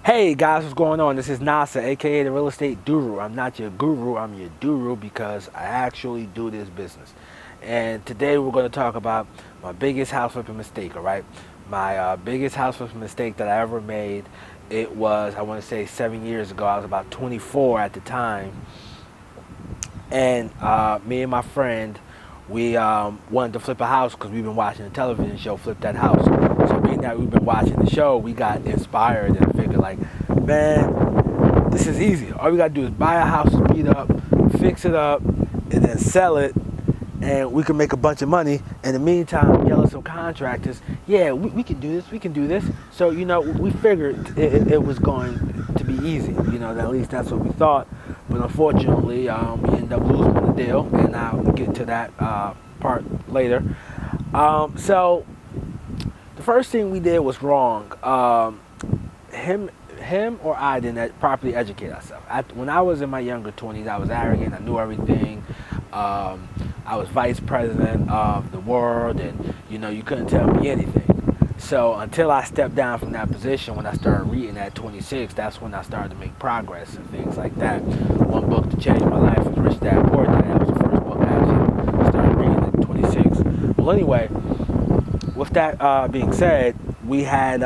Hey guys, what's going on? This is Nasa, aka the Real Estate Guru. I'm not your guru, I'm your guru because I actually do this business. And today we're going to talk about my biggest house flipping mistake, all right? My biggest house flipping mistake that I ever made, it was, I want to say 7 years ago. I was about 24 at the time. And me and my friend, we wanted to flip a house because we've been watching the television show Flip That House. So being that we've been watching the show, we got inspired and figured like, man, this is easy. All we gotta do is buy a house, beat up, fix it up, and then sell it, and we can make a bunch of money. In the meantime, yell at some contractors, yeah, we can do this, we can do this. So, we figured it was going to be easy. At least that's what we thought. But unfortunately, we ended up losing the deal, and I'll get to that part later. So the first thing we did was wrong. Him or I didn't properly educate ourselves. When I was in my younger 20s, I was arrogant. I knew everything. I was vice president of the world, and you couldn't tell me anything. So until I stepped down from that position, when I started reading at 26, that's when I started to make progress and things like that. One book to change my life was Rich Dad Poor Dad. That was the first book I actually started reading at 26. Well, anyway, with that being said, we had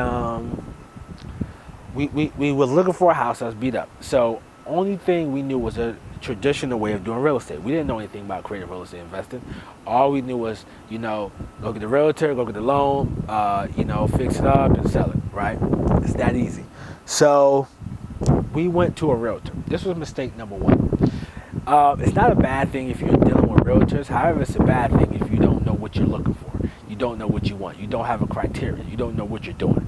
we was looking for a house that was beat up. So only thing we knew was a traditional way of doing real estate. We didn't know anything about creative real estate investing. All we knew was, go get the realtor, go get the loan, fix it up and sell it, right? It's that easy. So we went to a realtor. This was mistake number one. It's not a bad thing if you're dealing with realtors. However, it's a bad thing if you don't know what you're looking for. You don't know what you want. You don't have a criteria. You don't know what you're doing.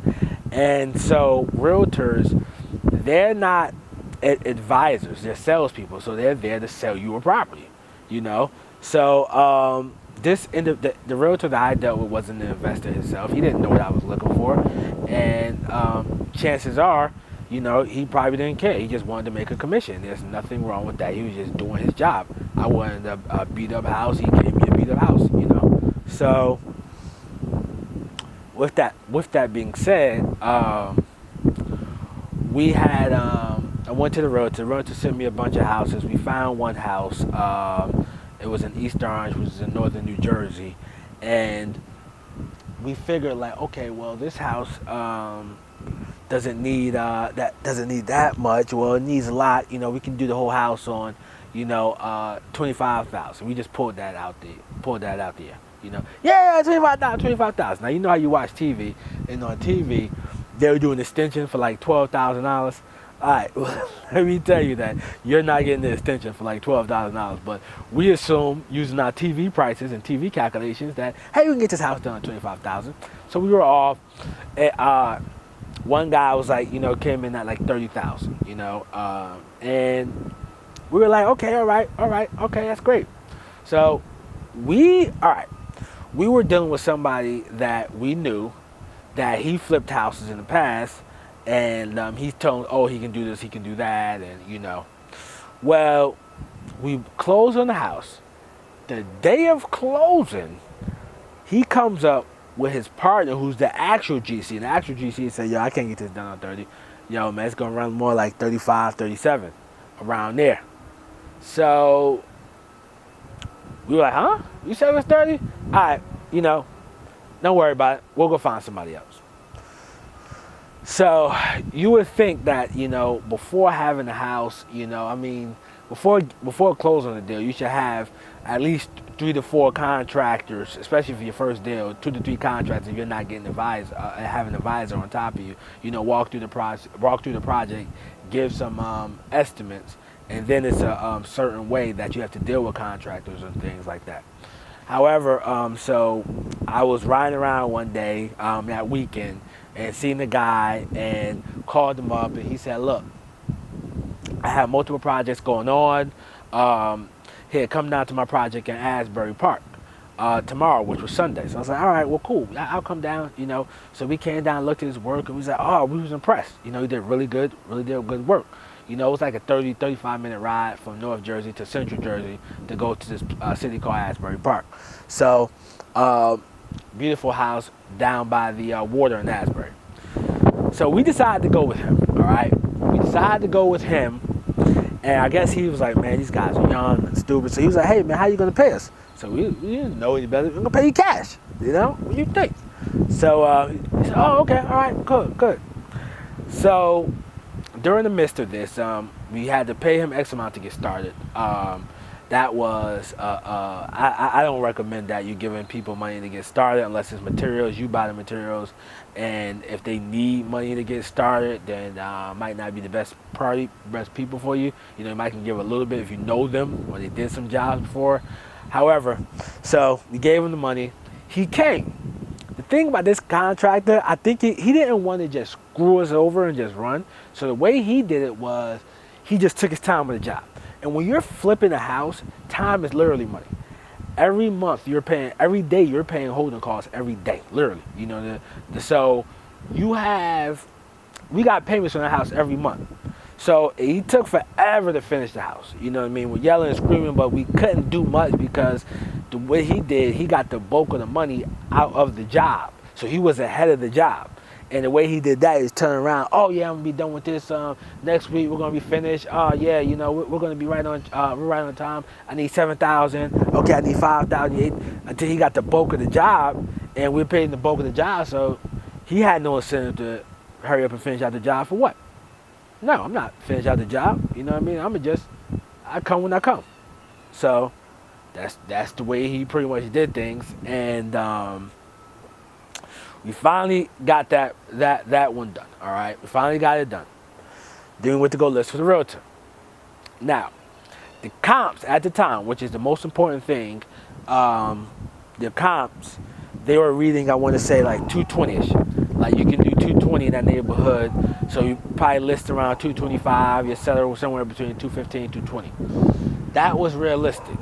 And so realtors, they're not advisors, they're salespeople, so they're there to sell you a property, So the realtor that I dealt with wasn't an investor himself. He didn't know what I was looking for, and chances are, he probably didn't care. He just wanted to make a commission. There's nothing wrong with that. He was just doing his job. I wanted a beat up house. He gave me a beat up house, So with that being said, we had I went to the realtor. The realtor sent me a bunch of houses. We found one house. It was in East Orange, which is in northern New Jersey, and we figured like, okay, well, this house doesn't need that much. Well, it needs a lot. We can do the whole house on, 25,000. We just pulled that out there. Yeah, 25,000. Now you know how you watch TV, and on TV they were doing extension for like $12,000. All right, well, let me tell you that you're not getting the extension for like $12,000. But we assume, using our TV prices and TV calculations, that hey, we can get this house done at $25,000. So we were off. One guy was like, came in at like $30,000. And we were like, okay, all right, okay, that's great. So we were dealing with somebody that we knew that he flipped houses in the past, and he's told, oh, he can do this, he can do that, and well, we closed on the house. The day of closing, he comes up with his partner, who's the actual GC. And the actual GC said, yo, I can't get this done on 30. Yo, man, it's gonna run more like 35, 37, around there. So we were like, huh? You said it was 30? All right, don't worry about it. We'll go find somebody else. So you would think that, before having a house, before closing the deal, you should have at least 3 to 4 contractors, especially for your first deal, 2 to 3 contractors if you're not getting having an advisor on top of you. Walk through the project, give some estimates, and then it's a certain way that you have to deal with contractors and things like that. However, so I was riding around one day that weekend and seen the guy and called him up, and he said, look, I have multiple projects going on. Here, come down to my project in Asbury Park tomorrow, which was Sunday. So I was like, all right, well, cool. I'll come down, So we came down, looked at his work, and we was like, oh, we was impressed. He did really good work. It was like a 35-minute ride from North Jersey to Central Jersey to go to this city called Asbury Park. So, beautiful house down by the water in Asbury. So we decided to go with him. All right, we decided to go with him, and I guess he was like, man, these guys are young and stupid. So he was like, hey, man, how you gonna pay us? So we didn't know any better. We're gonna pay you cash. You know, what do you think? So he said, oh, okay, all right, good. So during the midst of this, we had to pay him X amount to get started. That was I don't recommend that you giving people money to get started unless it's materials. You buy the materials, and if they need money to get started, then might not be the best people for you. You know, you might can give a little bit if you know them or they did some jobs before. However, so we gave him the money. He came. The thing about this contractor, I think he didn't want to just screw us over and just run. So the way he did it was he just took his time with the job. And when you're flipping a house, time is literally money. Every month you're paying, every day you're paying holding costs every day, literally. You know, so we got payments on the house every month. So he took forever to finish the house. You know what I mean? We're yelling and screaming, but we couldn't do much because the way he did, he got the bulk of the money out of the job. So he was ahead of the job. And the way he did that is turn around. Oh yeah, I'm gonna be done with this. Next week we're gonna be finished. Oh yeah, you know we're gonna be right on. We're right on time. I need 7,000. Okay, I need 5,000. Until he got the bulk of the job, and we're paying the bulk of the job. So he had no incentive to hurry up and finish out the job for what? No, I'm not finished out the job. You know what I mean? I come when I come. So that's the way he pretty much did things, and we finally got that one done. All right, we finally got it done. Then we went to go list for the realtor. Now, the comps at the time, which is the most important thing, the comps, they were reading, I want to say like 220ish. Like you can do 220 in that neighborhood, so you probably list around 225. Your seller was somewhere between 215 and 220. That was realistic,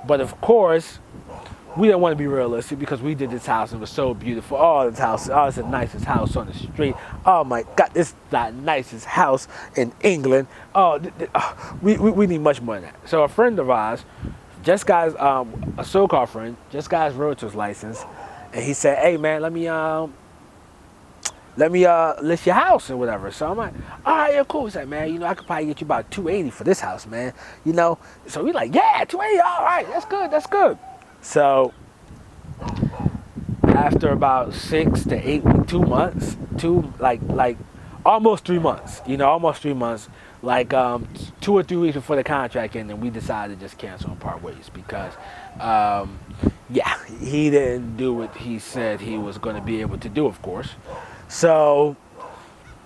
but of course, we didn't want to be realistic because we did this house and it was so beautiful. Oh, this house, oh, it's the nicest house on the street. Oh my God, this is the nicest house in England. Oh, we need much more than that. So a friend of ours just got a so-called friend just got his realtor's license, and he said, "Hey man, let me list your house or whatever." So I'm like, all right, yeah, cool. He's like, man, you know, I could probably get you about 280 for this house, man. You know, so we like, yeah, 280, all right, that's good. So after about 6 to 8 weeks, 2 months, almost 3 months, almost 3 months, 2 or 3 weeks before the contract ended, we decided to just cancel and part ways because, he didn't do what he said he was going to be able to do, of course. So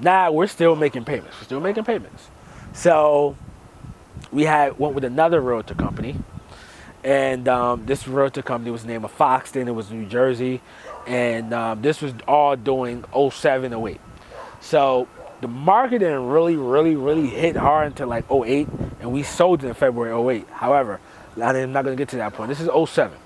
now we're still making payments. So we went with another realtor company. And this realtor company was named Foxton. It was New Jersey. And this was all doing 07, 08. So the market didn't really hit hard until like 08. And we sold it in February 08. However, I'm not going to get to that point. This is 07.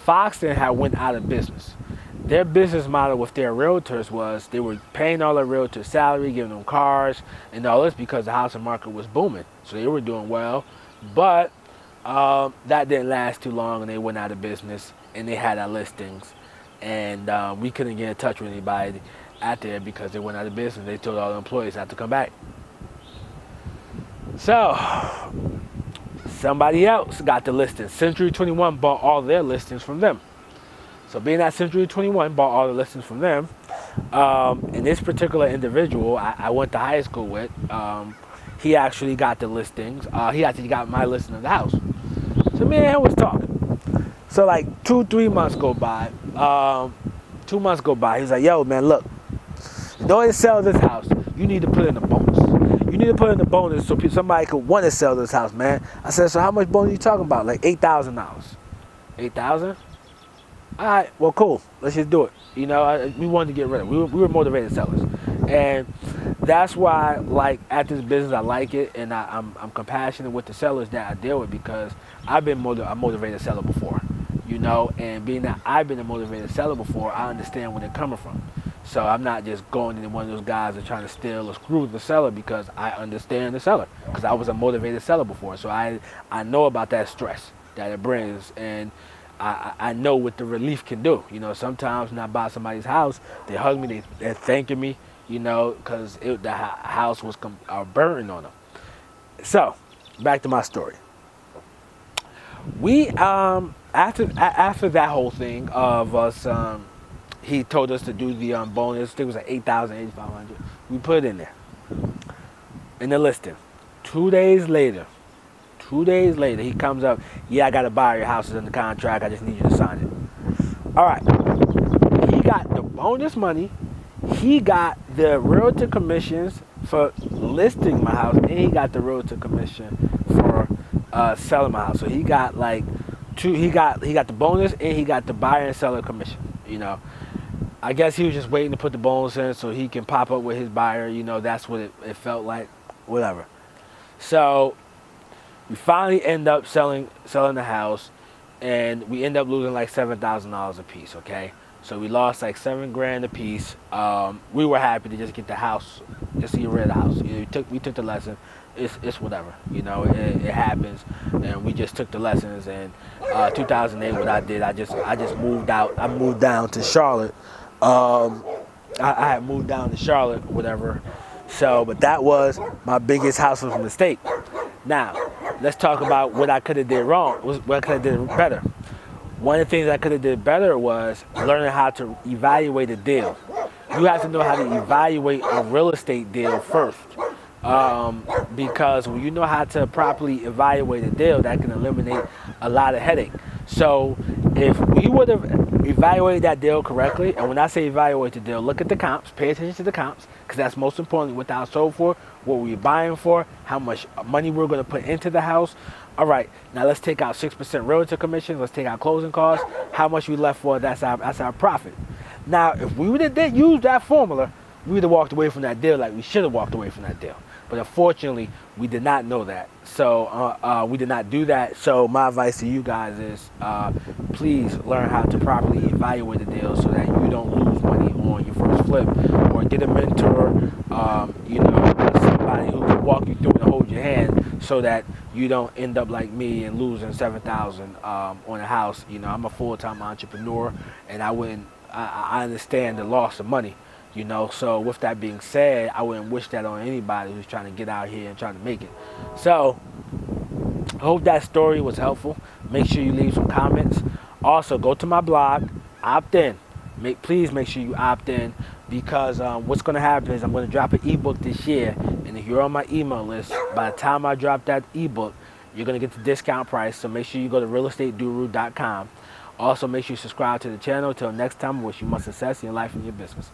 Foxton had went out of business. Their business model with their realtors was they were paying all their realtors salary, giving them cars, and all this because the housing market was booming. So they were doing well. But that didn't last too long, and they went out of business, and they had our listings, and we couldn't get in touch with anybody out there because they went out of business. They told all the employees not to come back. So somebody else got the listing. Century 21 bought all their listings from them. So being that Century 21 bought all the listings from them, and this particular individual I went to high school with, he actually got the listings. He actually got my listing of the house. So me and him was talking. So like 2-3 months go by. 2 months go by. He's like, yo, man, look. In order to sell this house, you need to put in a bonus. You need to put in a bonus so somebody could want to sell this house, man. I said, so how much bonus are you talking about? Like $8,000. $8,000? All right, well, cool. Let's just do it. We wanted to get rid of it. We were motivated sellers. And that's why, like, at this business, I like it, and I'm compassionate with the sellers that I deal with because I've been a motivated seller before, and being that I've been a motivated seller before, I understand where they're coming from. So I'm not just going into one of those guys that are trying to steal or screw the seller because I understand the seller because I was a motivated seller before. So I know about that stress that it brings, and I know what the relief can do. Sometimes when I buy somebody's house, they hug me, they're thanking me. you know, because the house was burning on him. So, back to my story. We after that whole thing of us, he told us to do the bonus. I think it was like 8,000, 8,500. We put it in there in the listing. 2 days later, he comes up. Yeah, I got to buy your house. It's in the contract. I just need you to sign it. All right. He got the bonus money. He got the realtor commissions for listing my house, and he got the realtor commission for selling my house. So he got like two. He got the bonus, and he got the buyer and seller commission. You know, I guess he was just waiting to put the bonus in so he can pop up with his buyer. You know, that's what it felt like. Whatever. So we finally end up selling the house, and we end up losing like $7,000 a piece. Okay. So we lost like $7,000 a piece. We were happy to just get the house, just get rid of the house. You know, we took the lesson. It's whatever. You know, it happens, and we just took the lessons. And 2008, what I did, I just moved out. I moved down to Charlotte. I had moved down to Charlotte, whatever. So, but that was my biggest household mistake. Now, let's talk about what I could have did wrong. What I could have did better. One of the things I could have did better was learning how to evaluate a deal. You have to know how to evaluate a real estate deal first. Because when you know how to properly evaluate a deal, that can eliminate a lot of headache. So if we would have evaluated that deal correctly, and when I say evaluate the deal, look at the comps, pay attention to the comps, because that's most importantly what the house sold for, what we're buying for, how much money we're going to put into the house. All right, now let's take out 6% realtor commissions. Let's take out closing costs. How much we left for? That's our profit. Now, if we would have used that formula, we would have walked away from that deal like we should have walked away from that deal. But unfortunately, we did not know that. So we did not do that. So my advice to you guys is please learn how to properly evaluate a deal so that you don't lose money on your first flip, or get a mentor, you know, somebody who can walk you through and hold your hand so that you don't end up like me and losing $7,000 on a house. You know, I'm a full-time entrepreneur, and I understand the loss of money. You know, so with that being said, I wouldn't wish that on anybody who's trying to get out here and trying to make it. So, I hope that story was helpful. Make sure you leave some comments. Also, go to my blog, opt in. Please make sure you opt in, because what's going to happen is I'm going to drop an ebook this year, and if you're on my email list, by the time I drop that ebook, you're going to get the discount price. So make sure you go to realestateguru.com. Also, make sure you subscribe to the channel. Till next time, I wish you much success in your life and your business.